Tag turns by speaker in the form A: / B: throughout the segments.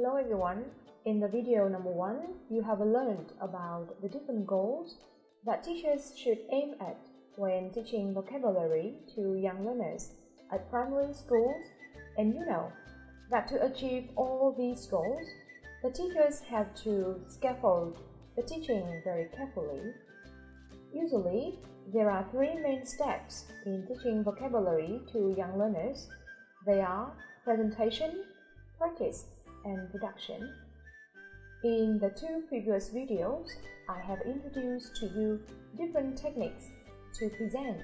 A: Hello everyone, in the video number 1, you have learned about the different goals that teachers should aim at when teaching vocabulary to young learners at primary schools, and you know that to achieve all these goals, the teachers have to scaffold the teaching very carefully. Usually, there are 3 main steps in teaching vocabulary to young learners. They are presentation, practice, and production. In the 2 previous videos, I have introduced to you different techniques to present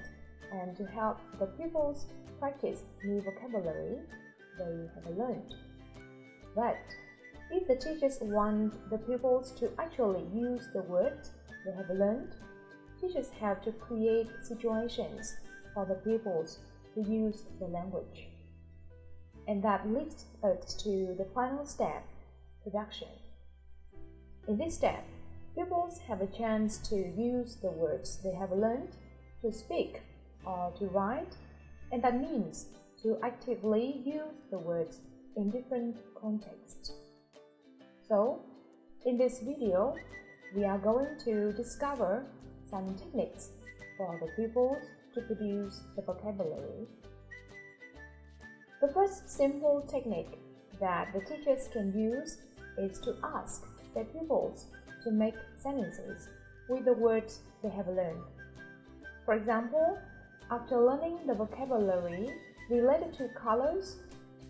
A: and to help the pupils practice new vocabulary they have learned. But if the teachers want the pupils to actually use the words they have learned, teachers have to create situations for the pupils to use the language. And that leads us to the final step, production. In this step, pupils have a chance to use the words they have learned to speak or to write, and that means to actively use the words in different contexts. So, in this video, we are going to discover some techniques for the pupils to produce the vocabulary. The first simple technique that the teachers can use is to ask their pupils to make sentences with the words they have learned. For example, after learning the vocabulary related to colors,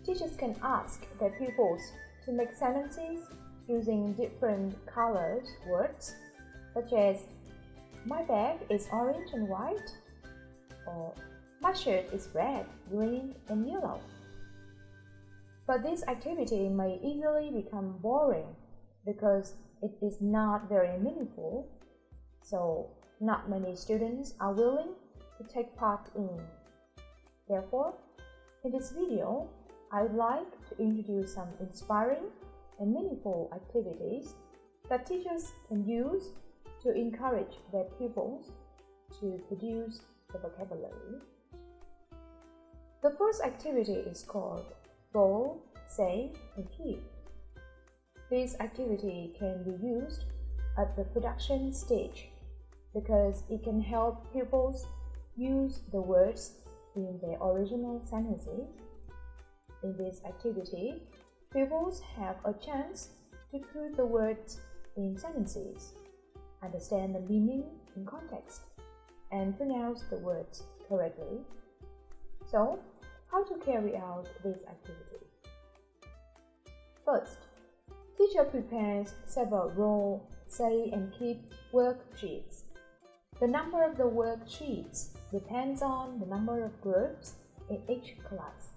A: teachers can ask their pupils to make sentences using different colors words, such as "My bag is orange and white," or "My shirt is red, green, and yellow." But this activity may easily become boring because it is not very meaningful, so not many students are willing to take part in. Therefore, in this video, I would like to introduce some inspiring and meaningful activities that teachers can use to encourage their pupils to produce the vocabulary. The first activity is called Roll, Say, and Keep. This activity can be used at the production stage because it can help pupils use the words in their original sentences. In this activity, pupils have a chance to put the words in sentences, understand the meaning in context, and pronounce the words correctly. So, how to carry out this activity? First, teacher prepares several roll, say, and keep worksheets. The number of the worksheets depends on the number of groups in each class,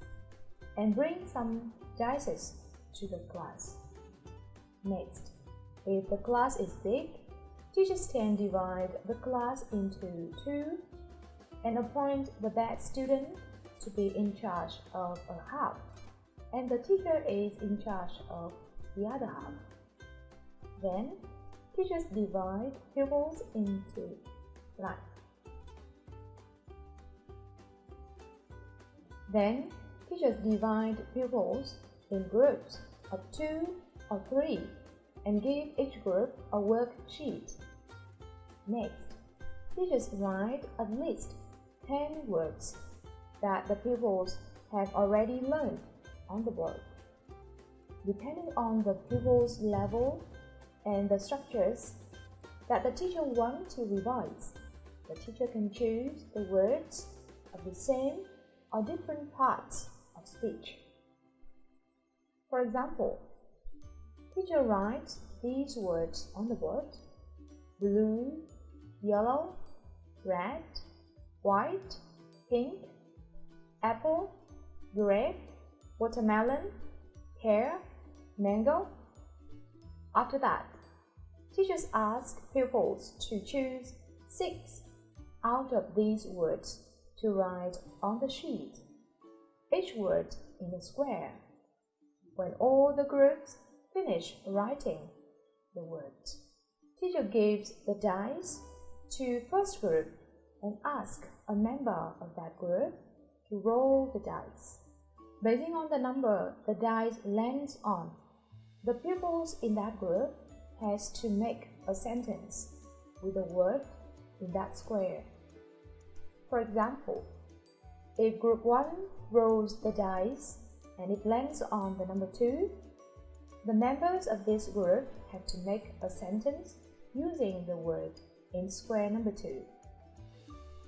A: and bring some dice to the class. Next, if the class is big, teachers can divide the class into 2 and appoint the best student to be in charge of a half, and the teacher is in charge of the other half. Then, teachers divide pupils into lines. Then, teachers divide pupils in groups of 2 or 3 and give each group a worksheet. Next, teachers write at least 10 words that the pupils have already learned on the board. Depending on the pupils' level and the structures that the teacher wants to revise, the teacher can choose the words of the same or different parts of speech. For example, teacher writes these words on the board: blue, yellow, red, white, pink, apple, grape, watermelon, pear, mango. After that, teachers ask pupils to choose 6 out of these words to write on the sheet, each word in a square. When all the groups finish writing the words, teacher gives the dice to first group and asks a member of that group to roll the dice. Basing on the number the dice lands on, The pupils in that group has to make a sentence with a word in that square. For example, if group 1 rolls the dice and it lands on the number 2, the members of this group have to make a sentence using the word in square number 2.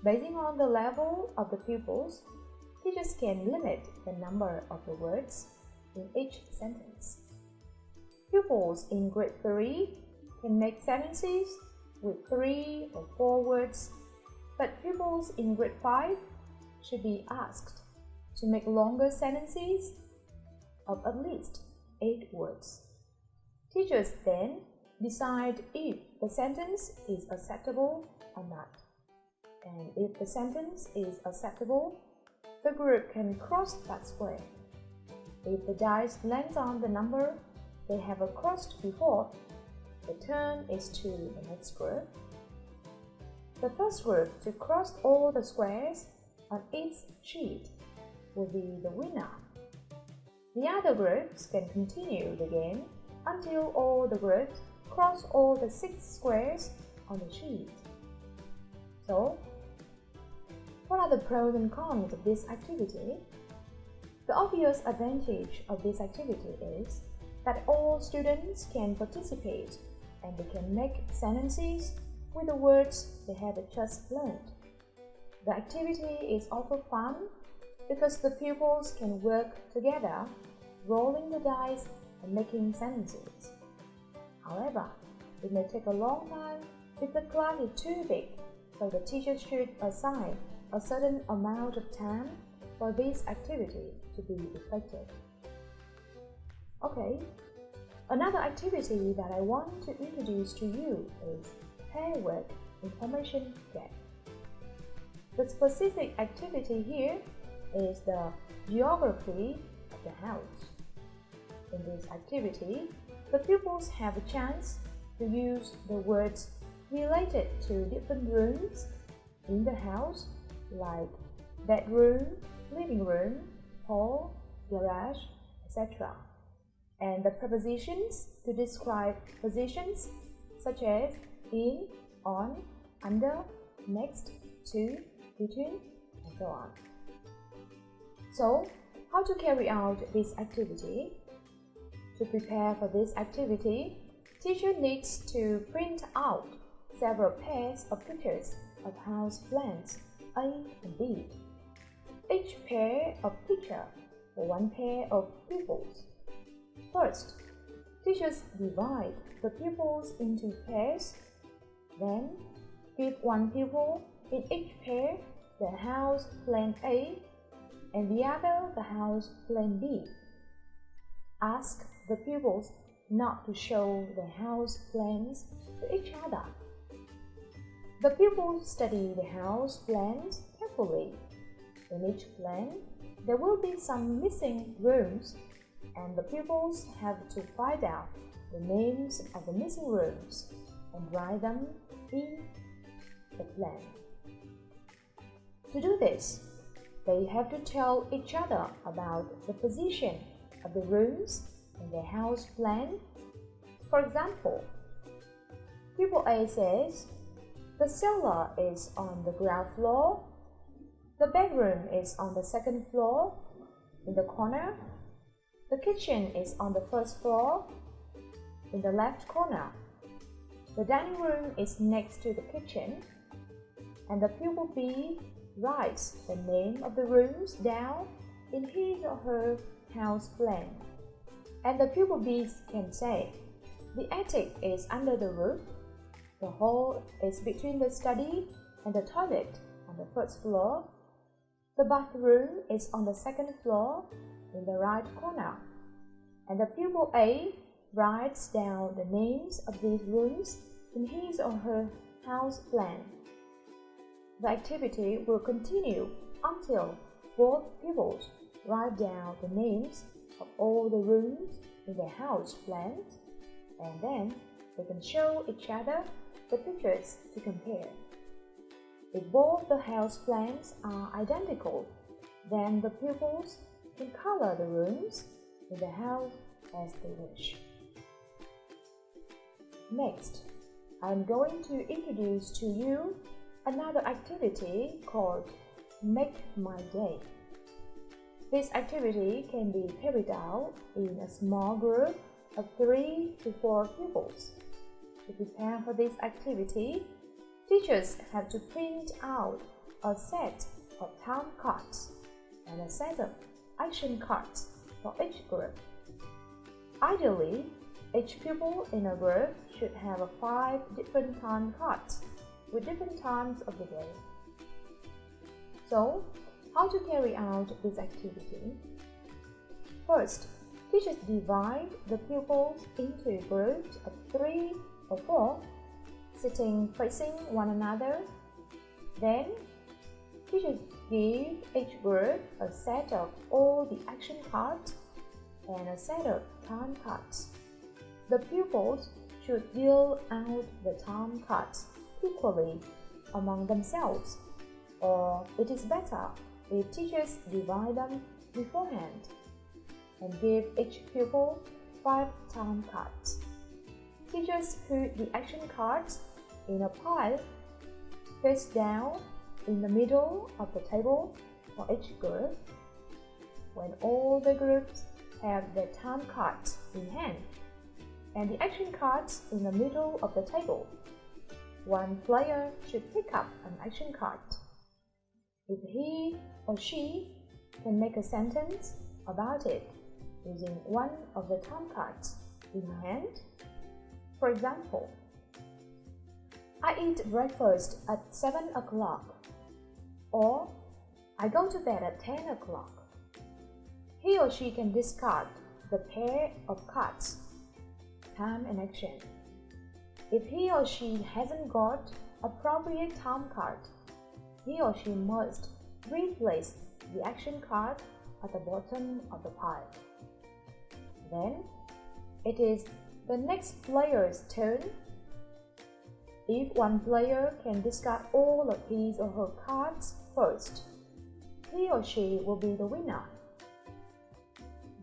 A: Based on the level of the pupils, teachers can limit the number of the words in each sentence. Pupils in grade 3 can make sentences with 3 or 4 words, but pupils in grade 5 should be asked to make longer sentences of at least 8 words. Teachers then decide if the sentence is acceptable or not. And if the sentence is acceptable, the group can cross that square. If the dice lands on the number they have crossed before, the turn is to the next group. The first group to cross all the squares on each sheet will be the winner. The other groups can continue the game until all the groups cross all the 6 squares on the sheet. So, what are the pros and cons of this activity? The obvious advantage of this activity is that all students can participate and they can make sentences with the words they have just learned. The activity is also fun because the pupils can work together, rolling the dice and making sentences. However, it may take a long time if the class is too big, so the teacher should assign a certain amount of time for this activity to be effective. Okay, another activity that I want to introduce to you is pair work information gap. The specific activity here is the geography of the house. In this activity, the pupils have a chance to use the words related to different rooms in the house, like bedroom, living room, hall, garage, etc. And the prepositions to describe positions such as in, on, under, next, to, between, and so on. So, how to carry out this activity? To prepare for this activity, teacher needs to print out several pairs of pictures of house plans A and B. Each pair of picture for one pair of pupils. First, teachers divide the pupils into pairs, then give one pupil in each pair the house plan A and the other the house plan B. Ask the pupils not to show their house plans to each other. The pupils study the house plans carefully. In each plan, there will be some missing rooms, and the pupils have to find out the names of the missing rooms and write them in the plan. To do this, they have to tell each other about the position of the rooms in their house plan. For example, pupil A says, the cellar is on the ground floor, the bedroom is on the second floor, in the corner, the kitchen is on the first floor, in the left corner, the dining room is next to the kitchen, and the pupil B writes the name of the rooms down in his or her house plan. And the pupil B can say, the attic is under the roof, the hall is between the study and the toilet on the first floor, the bathroom is on the second floor in the right corner, and the pupil A writes down the names of these rooms in his or her house plan. The activity will continue until both pupils write down the names of all the rooms in their house plans, and then they can show each other the pictures to compare. If both the house plans are identical, then the pupils can color the rooms in the house as they wish. Next, I'm going to introduce to you another activity called Make My Day. This activity can be carried out in a small group of 3 to 4 pupils. To prepare for this activity, teachers have to print out a set of time cards and a set of action cards for each group. Ideally, each pupil in a group should have 5 different time cards with different times of the day. So, how to carry out this activity? First, teachers divide the pupils into groups of 3 or 4, sitting facing one another. Then, teachers give each group a set of all the action cards and a set of time cards. The pupils should deal out the time cards equally among themselves, or it is better if teachers divide them beforehand and give each pupil 5 time cards. Teachers put the action cards in a pile face down in the middle of the table for each group. When all the groups have their time cards in hand and the action cards in the middle of the table, one player should pick up an action card. If he or she can make a sentence about it using one of the time cards in hand, for example, I eat breakfast at 7 o'clock, or I go to bed at 10 o'clock. He or she can discard the pair of cards, time and action. If he or she hasn't got appropriate time card, he or she must replace the action card at the bottom of the pile. Then, it is the next player's turn. If one player can discard all of his or her cards first, he or she will be the winner.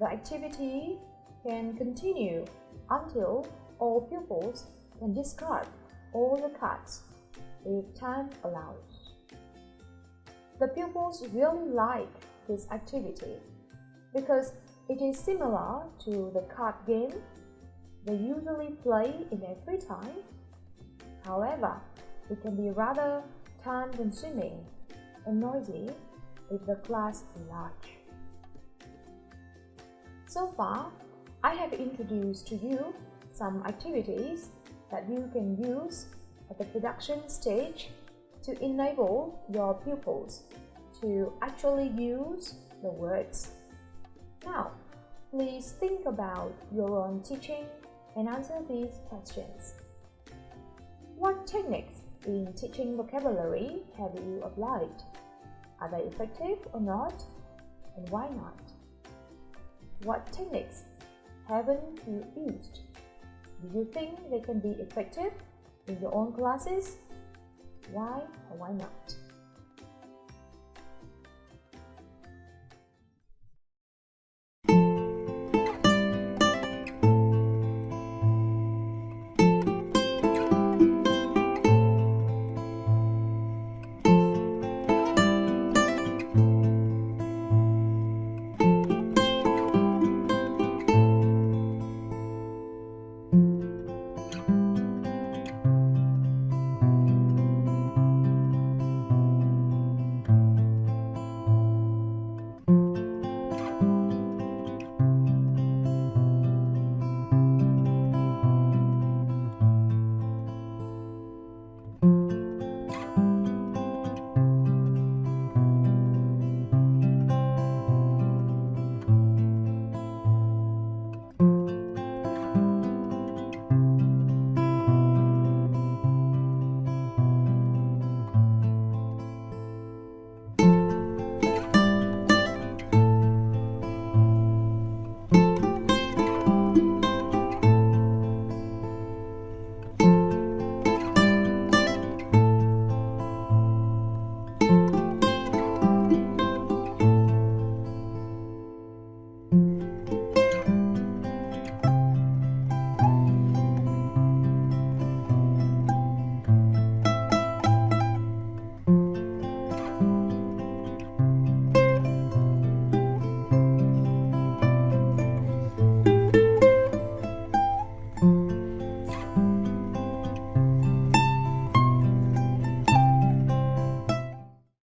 A: The activity can continue until all pupils can discard all the cards if time allows. The pupils really like this activity because it is similar to the card game they usually play in their free time. However, it can be rather time-consuming and noisy if the class is large. So far, I have introduced to you some activities that you can use at the production stage to enable your pupils to actually use the words. Now, please think about your own teaching and answer these questions. What techniques in teaching vocabulary have you applied? Are they effective or not? And why not? What techniques haven't you used? Do you think they can be effective in your own classes? Why or why not?